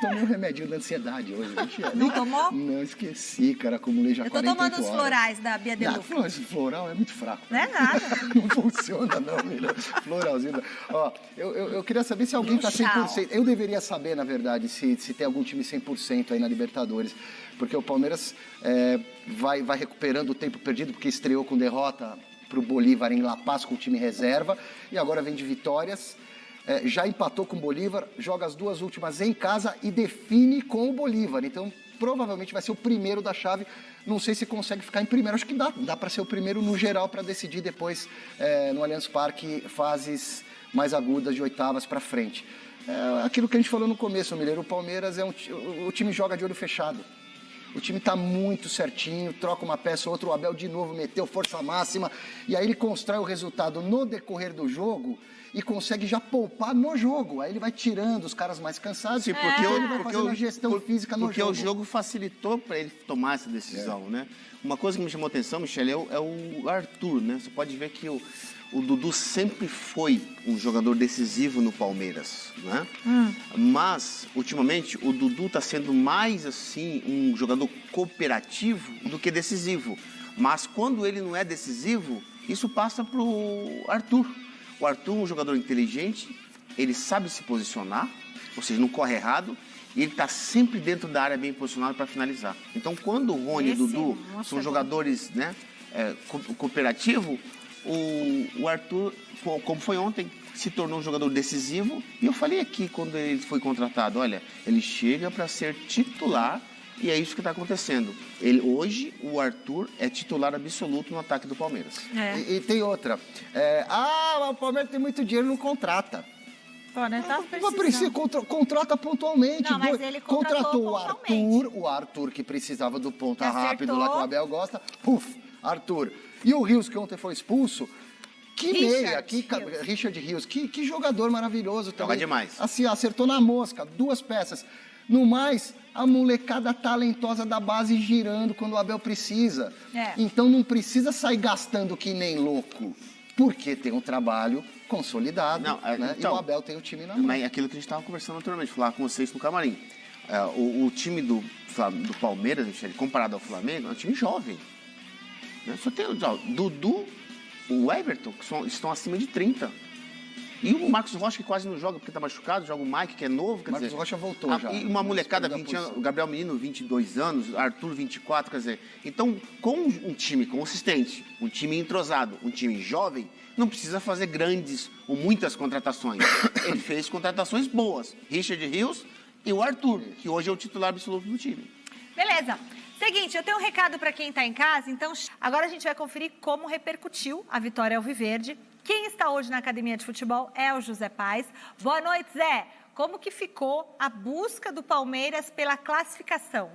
tomei um remedinho da ansiedade hoje. Não tomou? Não, esqueci, cara. Acumulei já 48 horas. Eu tô tomando os florais da Bia Deluca. Não, esse floral é muito fraco. Não é nada. Não funciona, não, Mila. Floralzinho. Ó, eu queria saber se alguém tá 100%. Eu deveria saber, na verdade, se tem algum time 100% aí na Libertadores. Porque o Palmeiras vai recuperando o tempo perdido, porque estreou com derrota pro Bolívar em La Paz com o time reserva. E agora vem de vitórias. Já empatou com o Bolívar, joga as duas últimas em casa e define com o Bolívar. Então, provavelmente vai ser o primeiro da chave. Não sei se consegue ficar em primeiro. Acho que dá para ser o primeiro no geral para decidir depois no Allianz Parque fases mais agudas de oitavas para frente. Aquilo que a gente falou no começo, Mineiro, o Palmeiras o time joga de olho fechado. O time está muito certinho, troca uma peça ou outra, o Abel de novo meteu força máxima, e aí ele constrói o resultado no decorrer do jogo e consegue já poupar no jogo. Aí ele vai tirando os caras mais cansados, sim, porque ele vai fazendo a gestão física no jogo. Porque o jogo facilitou para ele tomar essa decisão, né? Uma coisa que me chamou a atenção, Michele, é o Arthur, né? Você pode ver que o Dudu sempre foi um jogador decisivo no Palmeiras, né? Mas, ultimamente, o Dudu está sendo mais, assim, um jogador cooperativo do que decisivo. Mas, quando ele não é decisivo, isso passa para o Arthur. O Arthur é um jogador inteligente, ele sabe se posicionar, ou seja, não corre errado, e ele está sempre dentro da área bem posicionado para finalizar. Então, quando o Rony e o Dudu são jogadores, né, cooperativos, o Arthur, como foi ontem, se tornou um jogador decisivo. E eu falei aqui, quando ele foi contratado, olha, ele chega para ser titular e é isso que está acontecendo. Hoje, o Arthur é titular absoluto no ataque do Palmeiras. E tem outra. O Palmeiras tem muito dinheiro, não contrata. Não precisa, contrata pontualmente. Não, mas ele contratou o Arthur, que precisava do ponta rápido lá que o Abel gosta. Arthur. E o Rios, que ontem foi expulso, Richard Rios, que jogador maravilhoso também. Joga demais. Assim, acertou na mosca, 2 peças. No mais, a molecada talentosa da base girando quando o Abel precisa. Então não precisa sair gastando que nem louco, porque tem um trabalho consolidado, né? Então, e o Abel tem o time na mão. Mas é aquilo que a gente estava conversando anteriormente, falar com vocês no camarim. O time do Palmeiras, comparado ao Flamengo, é um time jovem. Só tem o Dudu, o Everton, que estão acima de 30. E o Marcos Rocha, que quase não joga porque está machucado, joga o Mike, que é novo. O Marcos Rocha voltou já. E uma molecada, 20 anos, o Gabriel Menino, 22 anos, Arthur, 24, quer dizer. Então, com um time consistente, um time entrosado, um time jovem, não precisa fazer grandes ou muitas contratações. Ele fez contratações boas. Richard Rios e o Arthur, que hoje é o titular absoluto do time. Beleza. Seguinte, eu tenho um recado para quem está em casa, então agora a gente vai conferir como repercutiu a vitória alviverde. Quem está hoje na academia de futebol é o José Paes. Boa noite, Zé. Como que ficou a busca do Palmeiras pela classificação?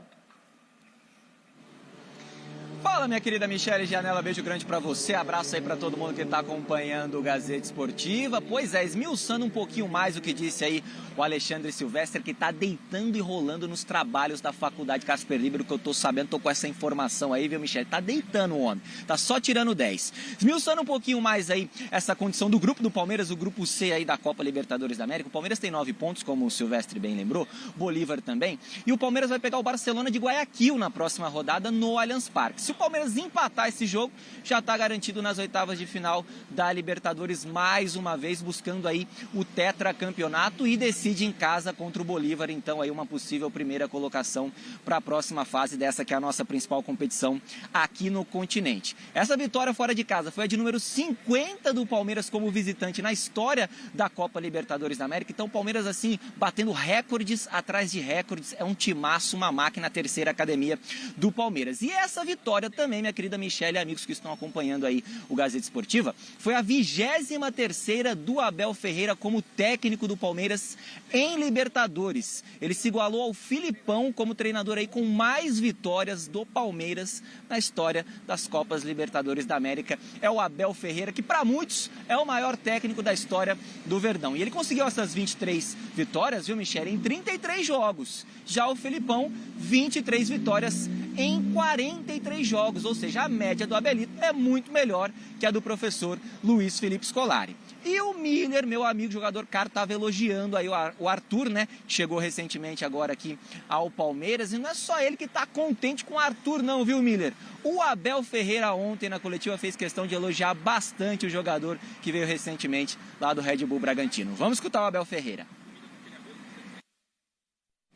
Fala, minha querida Michele Janela, beijo grande pra você, abraço aí pra todo mundo que tá acompanhando o Gazeta Esportiva. Pois é, esmiuçando um pouquinho mais o que disse aí o Alexandre Silvestre, que tá deitando e rolando nos trabalhos da Faculdade Casper Libero, que eu tô sabendo, tô com essa informação aí, viu, Michele? Tá deitando o homem, tá só tirando 10. Esmiuçando um pouquinho mais aí essa condição do grupo do Palmeiras, o grupo C aí da Copa Libertadores da América. O Palmeiras tem 9 pontos, como o Silvestre bem lembrou, Bolívar também, e o Palmeiras vai pegar o Barcelona de Guayaquil na próxima rodada no Allianz Parque. Se o Palmeiras empatar esse jogo, já está garantido nas oitavas de final da Libertadores, mais uma vez buscando aí o tetracampeonato, e decide em casa contra o Bolívar, então aí uma possível primeira colocação para a próxima fase dessa que é a nossa principal competição aqui no continente. Essa vitória fora de casa foi a de número 50 do Palmeiras como visitante na história da Copa Libertadores da América, então o Palmeiras assim batendo recordes atrás de recordes, é um timaço, uma máquina, a terceira academia do Palmeiras. E essa vitória também, minha querida Michele e amigos que estão acompanhando aí o Gazeta Esportiva, foi a 23ª do Abel Ferreira como técnico do Palmeiras em Libertadores. Ele se igualou ao Filipão como treinador aí com mais vitórias do Palmeiras na história das Copas Libertadores da América. É o Abel Ferreira, que para muitos é o maior técnico da história do Verdão. E ele conseguiu essas 23 vitórias, viu, Michele, em 33 jogos. Já o Filipão, 23 vitórias em 43 jogos, ou seja, a média do Abelito é muito melhor que a do professor Luiz Felipe Scolari. E o Miller, meu amigo jogador Caro, estava elogiando aí o Arthur, né? Que chegou recentemente agora aqui ao Palmeiras. E não é só ele que está contente com o Arthur não, viu, Miller? O Abel Ferreira ontem na coletiva fez questão de elogiar bastante o jogador que veio recentemente lá do Red Bull Bragantino. Vamos escutar o Abel Ferreira.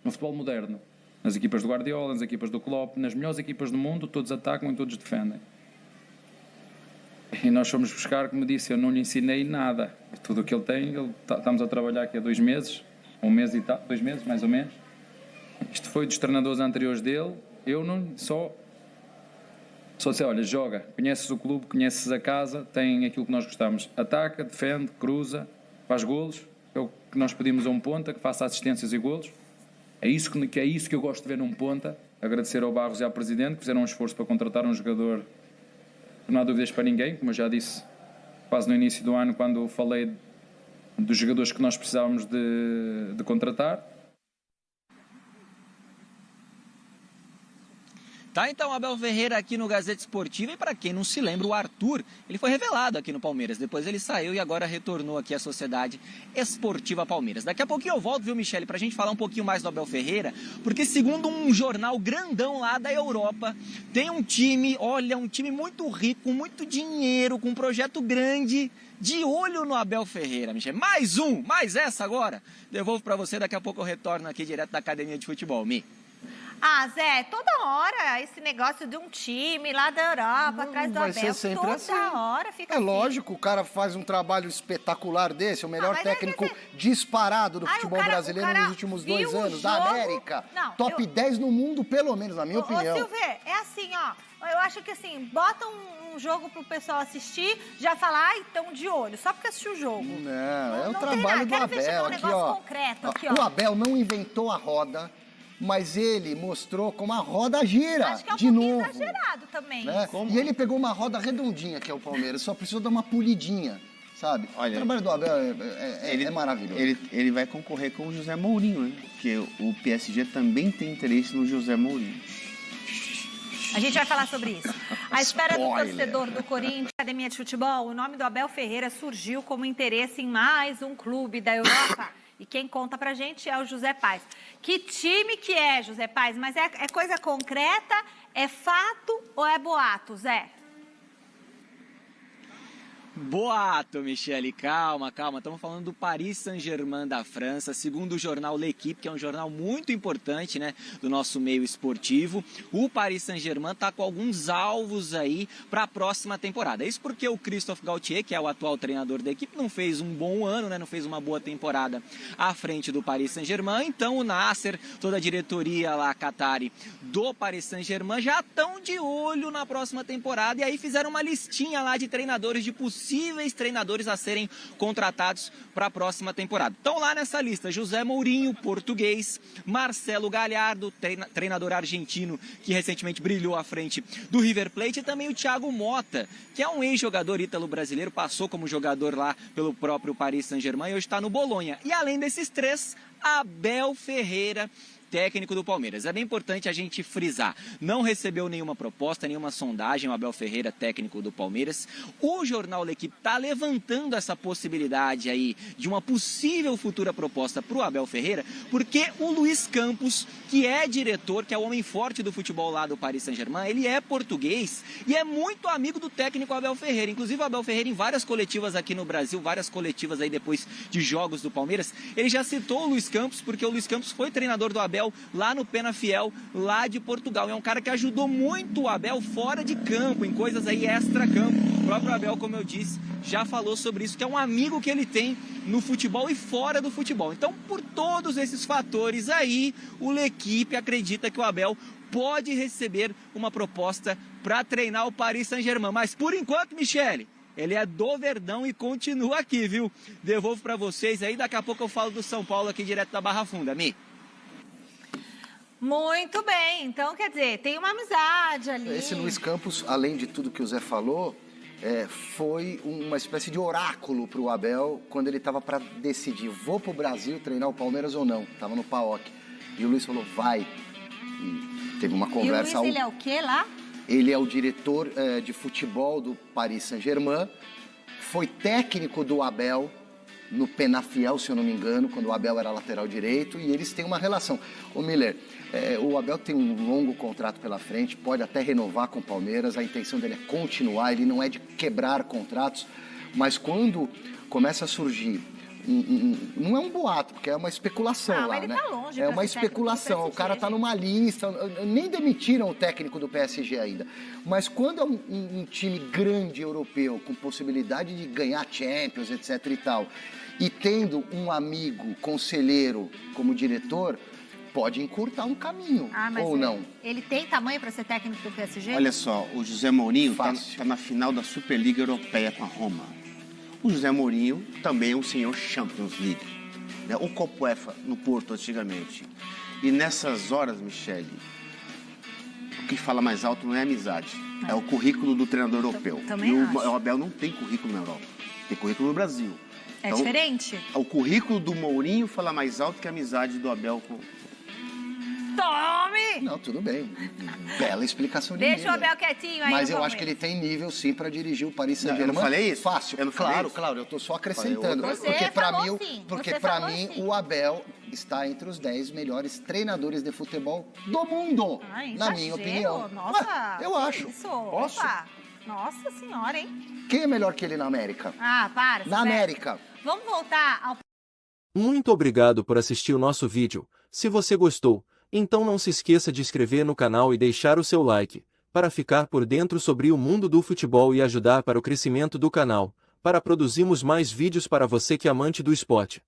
No futebol moderno, nas equipas do Guardiola, nas equipas do Klopp, nas melhores equipas do mundo, todos atacam e todos defendem. E nós fomos buscar, como disse, eu não lhe ensinei nada. Tudo o que ele tem, estamos a trabalhar aqui há 2 meses, 1 mês e tal, 2 meses mais ou menos. Isto foi dos treinadores anteriores dele. Eu não só disse, olha, joga, conheces o clube, conheces a casa, tem aquilo que nós gostamos. Ataca, defende, cruza, faz golos. É o que nós pedimos a um ponta, que faça assistências e golos. É isso que eu gosto de ver num ponta. Agradecer ao Barros e ao Presidente, que fizeram um esforço para contratar um jogador. Não há dúvidas para ninguém, como eu já disse quase no início do ano, quando falei dos jogadores que nós precisávamos de contratar. Tá, então, Abel Ferreira aqui no Gazeta Esportiva. E para quem não se lembra, o Arthur, ele foi revelado aqui no Palmeiras. Depois ele saiu e agora retornou aqui à Sociedade Esportiva Palmeiras. Daqui a pouquinho eu volto, viu, Michele, pra gente falar um pouquinho mais do Abel Ferreira, porque segundo um jornal grandão lá da Europa, tem um time, olha, um time muito rico, com muito dinheiro, com um projeto grande, de olho no Abel Ferreira, Michele. Mais essa agora. Devolvo para você, daqui a pouco eu retorno aqui direto da Academia de Futebol, Mi. Ah, Zé, toda hora esse negócio de um time lá da Europa, atrás do vai Abel, ser sempre toda assim. hora fica É assim. lógico, o cara faz um trabalho espetacular desse, o melhor mas técnico é que disparado do Ai, futebol o cara brasileiro nos últimos 2 viu o anos, da jogo. América. Não, Top 10 no mundo, pelo menos, na minha opinião. Ô, Silvê, é assim, ó, eu acho que assim, bota um jogo pro pessoal assistir, já falar, então de olho, só porque assistiu o jogo. Não, é o tem trabalho nada. do Quero ver chegar Abel. um Aqui, negócio ó. concreto, aqui, O ó. Abel não inventou a roda, mas ele mostrou como a roda gira. Acho que é um de pouquinho novo. exagerado também. Né? E ele pegou uma roda redondinha, que é o Palmeiras, só precisou dar uma polidinha, sabe? Olha, o trabalho do Abel é maravilhoso. Ele vai concorrer com o José Mourinho, né? Porque o PSG também tem interesse no José Mourinho. A gente vai falar sobre isso. À espera do Spoiler. torcedor do Corinthians, Academia de Futebol, o nome do Abel Ferreira surgiu como interesse em mais um clube da Europa. E quem conta pra gente é o José Paz. Que time que é, José Paz? Mas é coisa concreta, é fato ou é boato, Zé? Boato, Michele, calma. Estamos falando do Paris Saint-Germain da França, segundo o jornal L'Équipe, que é um jornal muito importante, né, do nosso meio esportivo. O Paris Saint-Germain está com alguns alvos aí para a próxima temporada. Isso porque o Christophe Galtier, que é o atual treinador da equipe, não fez um bom ano, né, não fez uma boa temporada à frente do Paris Saint-Germain. Então o Nasser, toda a diretoria lá, Qatari, do Paris Saint-Germain, já estão de olho na próxima temporada. E aí fizeram uma listinha lá de treinadores, de possíveis treinadores a serem contratados para a próxima temporada. Estão lá nessa lista José Mourinho, português, Marcelo Galhardo, treinador argentino que recentemente brilhou à frente do River Plate, e também o Thiago Motta, que é um ex-jogador ítalo-brasileiro, passou como jogador lá pelo próprio Paris Saint-Germain e hoje está no Bolonha. E além desses 3, Abel Ferreira, técnico do Palmeiras. É bem importante a gente frisar, não recebeu nenhuma proposta, nenhuma sondagem, o Abel Ferreira, técnico do Palmeiras. O jornal L'Équipe está levantando essa possibilidade aí de uma possível futura proposta para o Abel Ferreira, porque o Luiz Campos, que é diretor, que é o homem forte do futebol lá do Paris Saint-Germain, ele é português e é muito amigo do técnico Abel Ferreira. Inclusive o Abel Ferreira, em várias coletivas aqui no Brasil, várias coletivas aí depois de jogos do Palmeiras, ele já citou o Luiz Campos, porque o Luiz Campos foi treinador do Abel lá no Penafiel, lá de Portugal. É um cara que ajudou muito o Abel fora de campo, em coisas aí extra-campo. O próprio Abel, como eu disse, já falou sobre isso, que é um amigo que ele tem no futebol e fora do futebol. Então, por todos esses fatores aí, o L'Équipe acredita que o Abel pode receber uma proposta para treinar o Paris Saint-Germain. Mas, por enquanto, Michele, ele é do Verdão e continua aqui, viu? Devolvo para vocês aí, daqui a pouco eu falo do São Paulo aqui direto da Barra Funda, Mi. Muito bem, então quer dizer, tem uma amizade ali. Esse Luiz Campos, além de tudo que o Zé falou, foi uma espécie de oráculo para o Abel quando ele estava para decidir, vou para o Brasil treinar o Palmeiras ou não. Estava no PAOK. E o Luiz falou, vai. E teve uma conversa... E o Luiz, ele é o quê lá? Ele é o diretor de futebol do Paris Saint-Germain. foi técnico do Abel no Penafiel, se eu não me engano, quando o Abel era lateral direito, e eles têm uma relação. Ô Miller, o Abel tem um longo contrato pela frente, pode até renovar com o Palmeiras, a intenção dele é continuar, ele não é de quebrar contratos, mas quando começa a surgir, não é um boato, porque é uma especulação lá, ele né? tá longe É pra uma ser técnico do especulação, o PSG, cara tá numa lista, nem demitiram o técnico do PSG ainda. Mas quando é um time grande europeu, com possibilidade de ganhar Champions, etc e tal, e tendo um amigo conselheiro como diretor, pode encurtar um caminho, mas ou não? Ele tem tamanho para ser técnico do PSG? Olha só, o José Mourinho tá Fácil. na final da Superliga Europeia com a Roma. O José Mourinho também é um senhor Champions League, né? O Copa UEFA no Porto antigamente. E nessas horas, Michele, o que fala mais alto não é a amizade, é o currículo do treinador europeu. Também e acho. o Abel não tem currículo na Europa, tem currículo no Brasil. É Então, diferente? O currículo do Mourinho fala mais alto que a amizade do Abel com... Tome! Não, tudo bem. Bela explicação de Deixa o Miller. Abel quietinho aí. Mas no eu acho que Palmeiras. ele tem nível, sim, para dirigir o Paris Não, eu Saint-Germain. não falei isso? Fácil. Eu não falei claro, isso? claro, eu tô só acrescentando. Falei outra Porque coisa. para Você mim, falou sim, porque você para falou mim sim. o Abel está entre os 10 melhores treinadores de futebol do mundo, Ai, na minha exagero. opinião. Nossa, Ué, eu acho. Isso. Posso? Opa. Nossa senhora, hein? Quem é melhor que ele na América? Ah, para. Na Silvestre. América. Vamos voltar ao Muito obrigado por assistir o nosso vídeo. Se você gostou, então não se esqueça de inscrever no canal e deixar o seu like, para ficar por dentro sobre o mundo do futebol e ajudar para o crescimento do canal, para produzirmos mais vídeos para você que é amante do esporte.